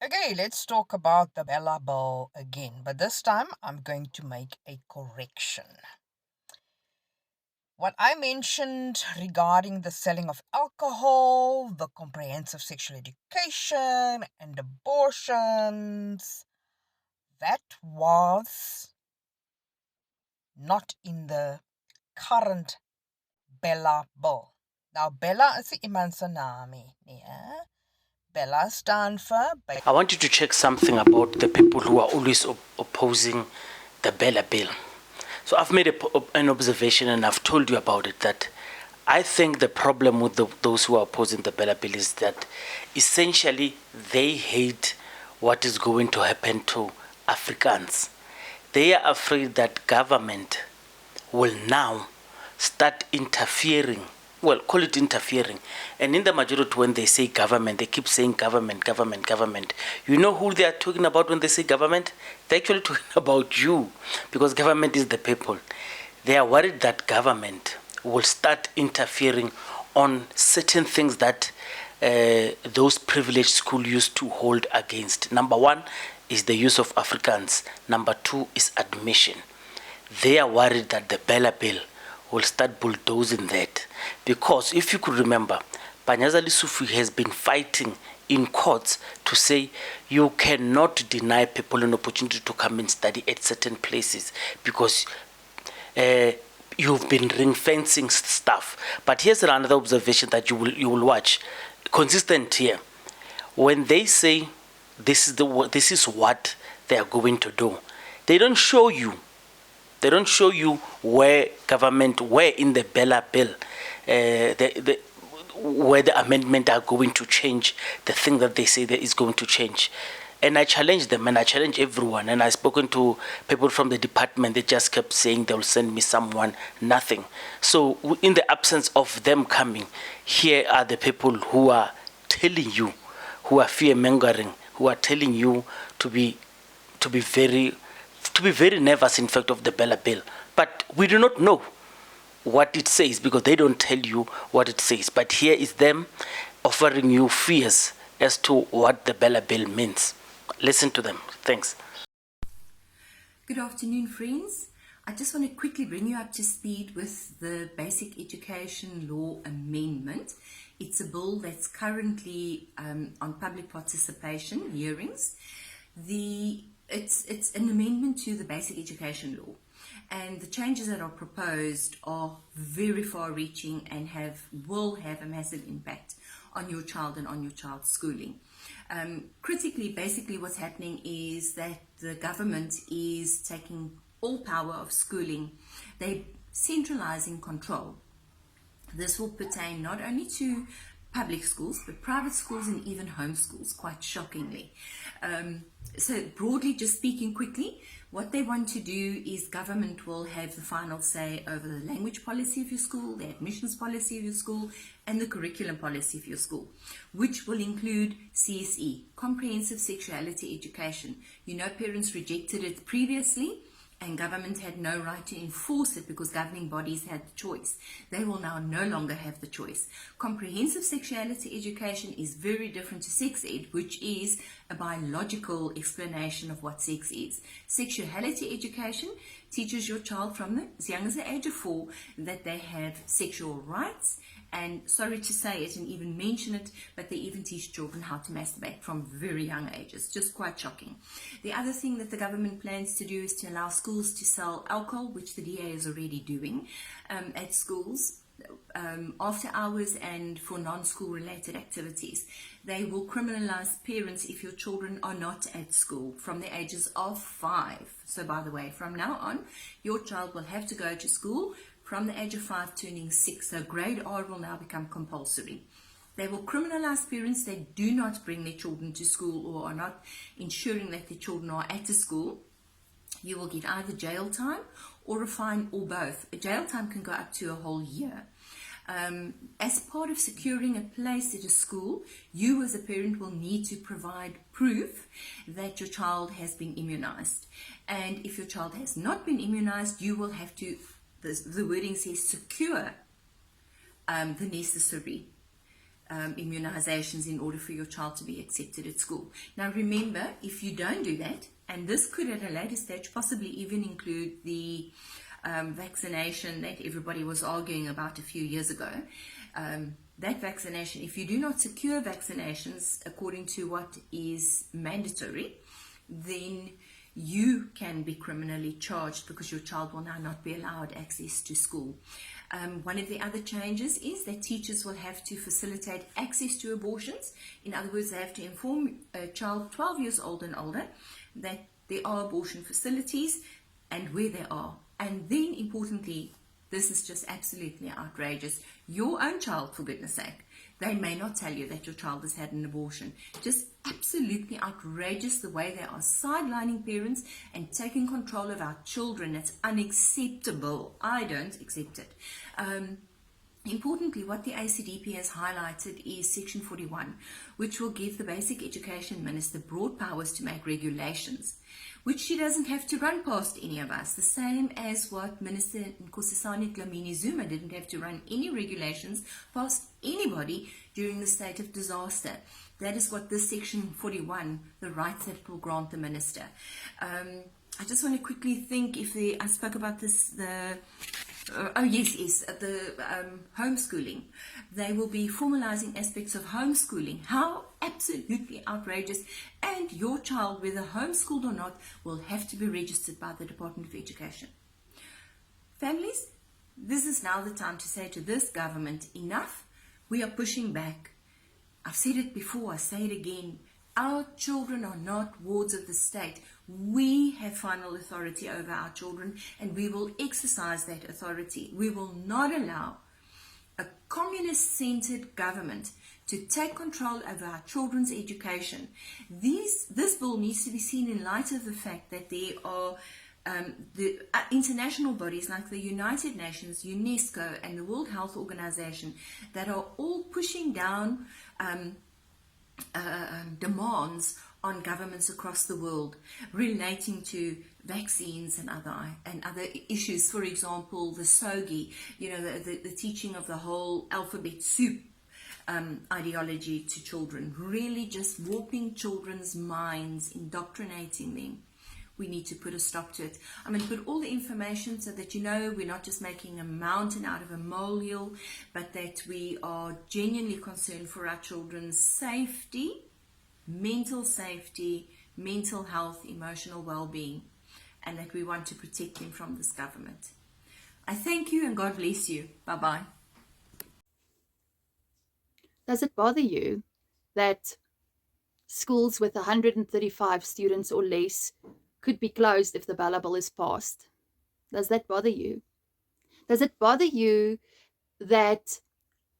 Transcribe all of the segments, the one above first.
Okay, let's talk about the BELA Bill again, but this time I'm going to make a correction. What I mentioned regarding the selling of alcohol, the comprehensive sexual education, and abortions, that was not in the current BELA Bill. Now, BELA is iemand se naam, yeah? BELA stand for... I want you to check something about the people who are always opposing the BELA Bill. So I've made an observation and I've told you about it, that I think the problem with those who are opposing the BELA Bill is that essentially they hate what is going to happen to Afrikaans. They are afraid that government will now start interfering. Well, call it interfering. And in the majority, when they say government, they keep saying government, government, government. You know who they are talking about when they say government? They're actually talking about you, because government is the people. They are worried that government will start interfering on certain things that those privileged schools used to hold against. Number one is the use of Afrikaans. Number two is admission. They are worried that the BELA Bill will start bulldozing that. Because if you could remember, Panyaza Sufi has been fighting in courts to say you cannot deny people an opportunity to come and study at certain places because you've been ring fencing stuff. But here's another observation that you will watch. Consistent here. When they say this is what they are going to do, they don't show you. They don't show you where in the BELA Bill, where the amendment are going to change the thing that they say that is going to change. And I challenge them and I challenge everyone. And I've spoken to people from the department. They just kept saying they'll send me someone, nothing. So in the absence of them coming, here are the people who are telling you, who are fear-mongering, who are telling you to be very nervous, in fact, of the BELA Bill. But we do not know what it says because they don't tell you what it says. But here is them offering you fears as to what the BELA Bill means. Listen to them. Thanks. Good afternoon, friends. I just want to quickly bring you up to speed with the Basic Education Law Amendment. It's a bill that's currently on public participation hearings. It's an amendment to the Basic Education Law, and the changes that are proposed are very far-reaching and will have a massive impact on your child and on your child's schooling. Critically, basically what's happening is that the government is taking all power of schooling. They're centralizing control. This will pertain not only to public schools, but private schools and even homeschools, quite shockingly. So broadly, just speaking quickly, what they want to do is government will have the final say over the language policy of your school, the admissions policy of your school, and the curriculum policy of your school, which will include CSE, Comprehensive Sexuality Education. You know, parents rejected it previously, and government had no right to enforce it because governing bodies had the choice. They will now no longer have the choice. Comprehensive sexuality education is very different to sex ed, which is a biological explanation of what sex is. Sexuality education teaches your child from as young as the age of 4 that they have sexual rights, and sorry to say it and even mention it, but they even teach children how to masturbate from very young ages. Just quite shocking. The other thing that the government plans to do is to allow schools to sell alcohol, which the DA is already doing at schools after hours and for non-school related activities. They will criminalise parents if your children are not at school from the ages of 5. So by the way, from now on, your child will have to go to school from the age of 5 turning 6. So grade R will now become compulsory. They will criminalise parents that do not bring their children to school or are not ensuring that their children are at a school. You will get either jail time or a fine or both. A jail time can go up to a whole year. As part of securing a place at a school, you as a parent will need to provide proof that your child has been immunized. And if your child has not been immunized, you will have to, the wording says, secure the necessary immunizations in order for your child to be accepted at school. Now remember, if you don't do that, and this could at a later stage possibly even include the vaccination that everybody was arguing about a few years ago, that vaccination, if you do not secure vaccinations according to what is mandatory, then you can be criminally charged because your child will now not be allowed access to school. One of the other changes is that teachers will have to facilitate access to abortions. In other words, they have to inform a child 12 years old and older that there are abortion facilities and where they are. And then, importantly, this is just absolutely outrageous. Your own child, for goodness sake, they may not tell you that your child has had an abortion. Just absolutely outrageous the way they are sidelining parents and taking control of our children. It's unacceptable. I don't accept it. Importantly, what the ACDP has highlighted is Section 41, which will give the Basic Education Minister broad powers to make regulations, which she doesn't have to run past any of us, the same as what Minister Nkosazana Dlamini-Zuma didn't have to run any regulations past anybody during the state of disaster. That is what this Section 41, the rights that will grant the minister. I just want to quickly think if I spoke about this, the homeschooling. They will be formalizing aspects of homeschooling. How absolutely outrageous. And your child, whether homeschooled or not, will have to be registered by the Department of Education. Families, this is now the time to say to this government, enough. We are pushing back. I've said it before, I say it again. Our children are not wards of the state. We have final authority over our children, and we will exercise that authority. We will not allow a communist-centered government to take control over our children's education. This bill needs to be seen in light of the fact that there are the international bodies like the United Nations, UNESCO, and the World Health Organization that are all pushing down demands on governments across the world relating to vaccines and other issues. For example, the SOGI, the teaching of the whole alphabet soup ideology to children, really just warping children's minds, indoctrinating them. We need to put a stop to it. I'm going to put all the information so that we're not just making a mountain out of a molehill, but that we are genuinely concerned for our children's safety, mental health, emotional well-being, and that we want to protect them from this government. I thank you and God bless you. Bye-bye. Does it bother you that schools with 135 students or less could be closed if the BELA Bill is passed? Does that bother you? Does it bother you that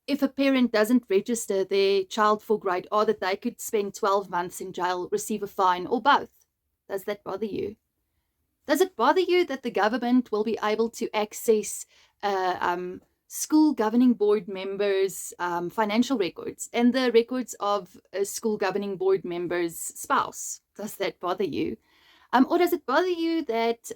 if a parent doesn't register their child for grade R, that they could spend 12 months in jail, receive a fine, or both? Does that bother you? Does it bother you that the government will be able to access school governing board members' financial records and the records of a school governing board member's spouse? Does that bother you? Or does it bother you that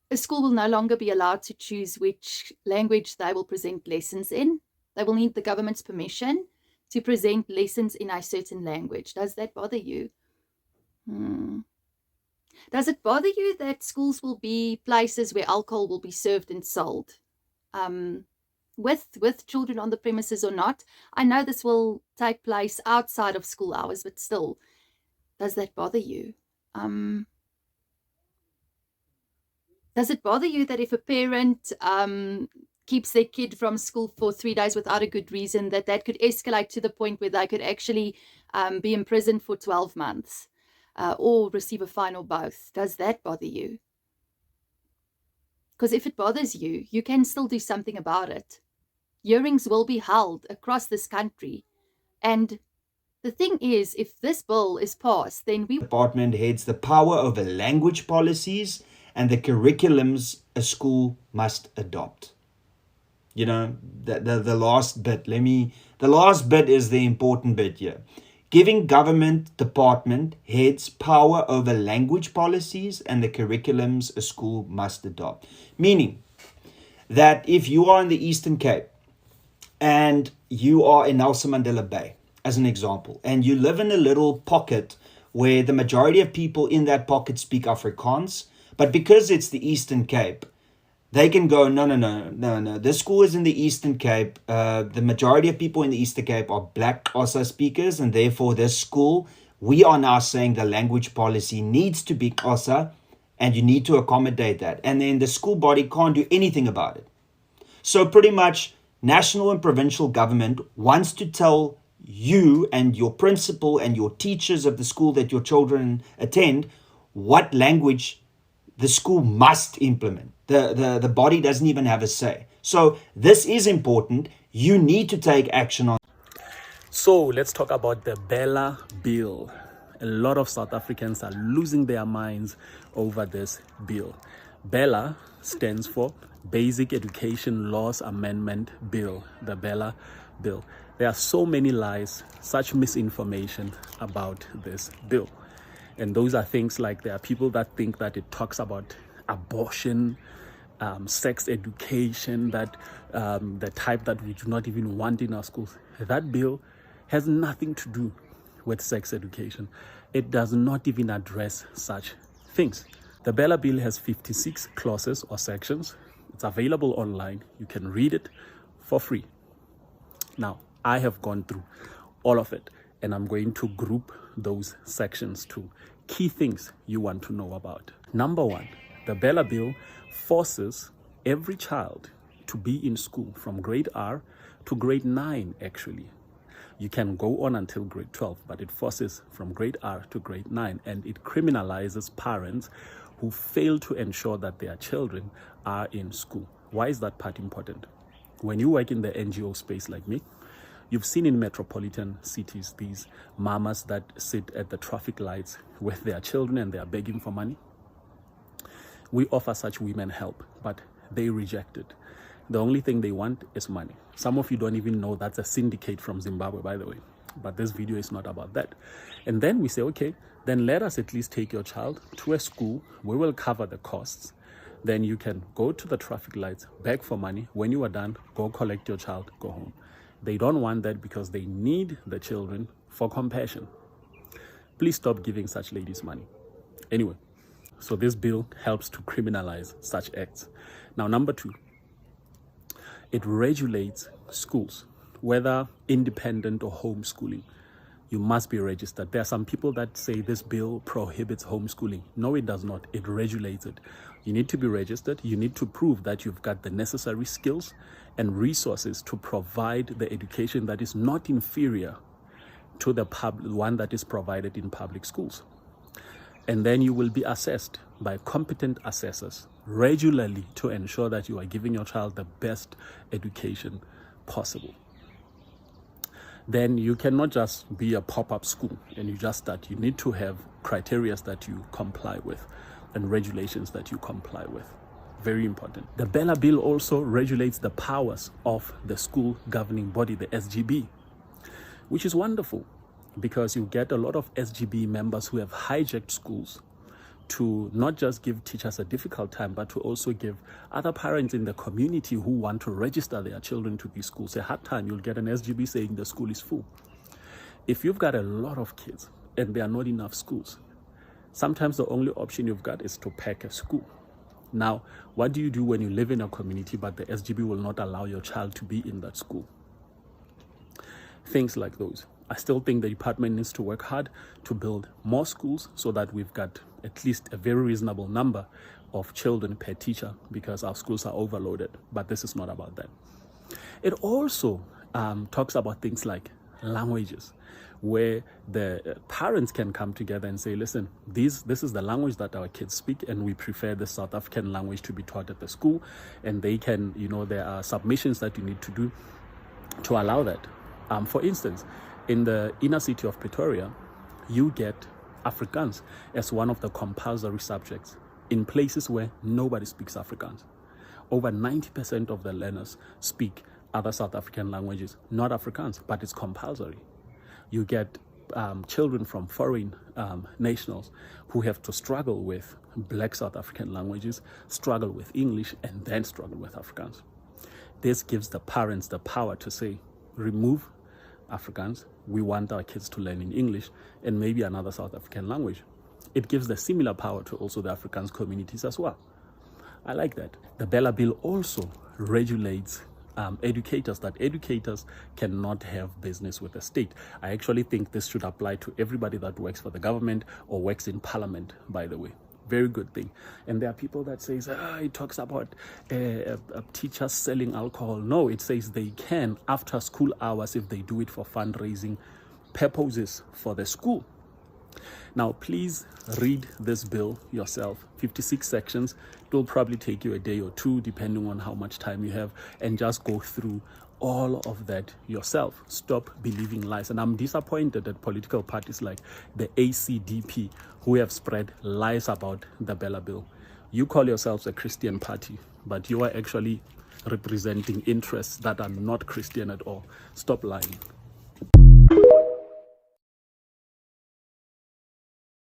a school will no longer be allowed to choose which language they will present lessons in? They will need the government's permission to present lessons in a certain language. Does that bother you? Does it bother you that schools will be places where alcohol will be served and sold? With children on the premises or not? I know this will take place outside of school hours, but still, does that bother you? Does it bother you that if a parent keeps their kid from school for 3 days without a good reason, that could escalate to the point where they could actually be imprisoned for 12 months or receive a fine or both? Does that bother you? Because if it bothers you, you can still do something about it. Hearings will be held across this country. And the thing is, if this bill is passed, then we... Department heads the power over language policies and the curriculums a school must adopt. The last bit. The last bit is the important bit here. Giving government department heads power over language policies and the curriculums a school must adopt. Meaning that if you are in the Eastern Cape and you are in Nelson Mandela Bay, as an example, and you live in a little pocket where the majority of people in that pocket speak Afrikaans, but because it's the Eastern Cape, they can go, no. This school is in the Eastern Cape. The majority of people in the Eastern Cape are Black Xhosa speakers, and therefore this school, we are now saying the language policy needs to be Xhosa, and you need to accommodate that. And then the school body can't do anything about it. So pretty much national and provincial government wants to tell you and your principal and your teachers of the school that your children attend what language the school must implement. The body doesn't even have a say. So this is important. You need to take action on. So let's talk about the BELA Bill. A lot of South Africans are losing their minds over this bill. BELA stands for Basic Education Laws Amendment Bill, the BELA Bill. There are so many lies, such misinformation about this bill. And those are things like there are people that think that it talks about abortion, sex education, that the type that we do not even want in our schools. That bill has nothing to do with sex education. It does not even address such things. The BELA Bill has 56 clauses or sections. It's available online. You can read it for free. Now, I have gone through all of it, and I'm going to group those sections to key things you want to know about. Number one, the BELA Bill forces every child to be in school from grade R to grade 9, actually. You can go on until grade 12, but it forces from grade R to grade 9, and it criminalizes parents who fail to ensure that their children are in school. Why is that part important? When you work in the NGO space like me, you've seen in metropolitan cities these mamas that sit at the traffic lights with their children and they are begging for money. We offer such women help, but they reject it. The only thing they want is money. Some of you don't even know that's a syndicate from Zimbabwe, by the way. But this video is not about that. And then we say, okay, then let us at least take your child to a school. We will cover the costs. Then you can go to the traffic lights, beg for money. When you are done, go collect your child, go home. They don't want that because they need the children for compassion. Please stop giving such ladies money. Anyway, so this bill helps to criminalize such acts. Now, number two, it regulates schools, whether independent or homeschooling. You must be registered. There are some people that say this bill prohibits homeschooling. No, it does not. It regulates it. You need to be registered. You need to prove that you've got the necessary skills and resources to provide the education that is not inferior to the one that is provided in public schools. And then you will be assessed by competent assessors regularly to ensure that you are giving your child the best education possible. Then you cannot just be a pop-up school and you just start. You need to have criteria that you comply with and regulations that you comply with. Very important. The BELA Bill also regulates the powers of the school governing body, the SGB, which is wonderful because you get a lot of SGB members who have hijacked schools to not just give teachers a difficult time, but to also give other parents in the community who want to register their children to these schools a hard time. You'll get an SGB saying the school is full. If you've got a lot of kids and there are not enough schools, sometimes the only option you've got is to pack a school. Now, what do you do when you live in a community but the SGB will not allow your child to be in that school? Things like those. I still think the department needs to work hard to build more schools so that we've got at least a very reasonable number of children per teacher because our schools are overloaded. But this is not about that. It also talks about things like languages, where the parents can come together and say, listen, this is the language that our kids speak and we prefer the South African language to be taught at the school. And they can, there are submissions that you need to do to allow that. For instance, in the inner city of Pretoria, you get Afrikaans as one of the compulsory subjects in places where nobody speaks Afrikaans. Over 90% of the learners speak other South African languages, not Afrikaans, but it's compulsory. You get children from foreign nationals who have to struggle with Black South African languages, struggle with English, and then struggle with Afrikaans. This gives the parents the power to say, remove Afrikaans. We want our kids to learn in English and maybe another South African language. It gives the similar power to also the Afrikaans communities as well. I like that. The BELA Bill also regulates educators, that educators cannot have business with the state. I actually think this should apply to everybody that works for the government or works in parliament, by the way. Very good thing. And there are people that says, it talks about teachers selling alcohol. No, it says they can after school hours if they do it for fundraising purposes for the school. Now, please read this bill yourself. 56 sections. It will probably take you a day or two, depending on how much time you have, and just go through all of that yourself. Stop believing lies. And I'm disappointed at political parties like the ACDP who have spread lies about the BELA Bill. You call yourselves a Christian party, but you are actually representing interests that are not Christian at all. Stop lying.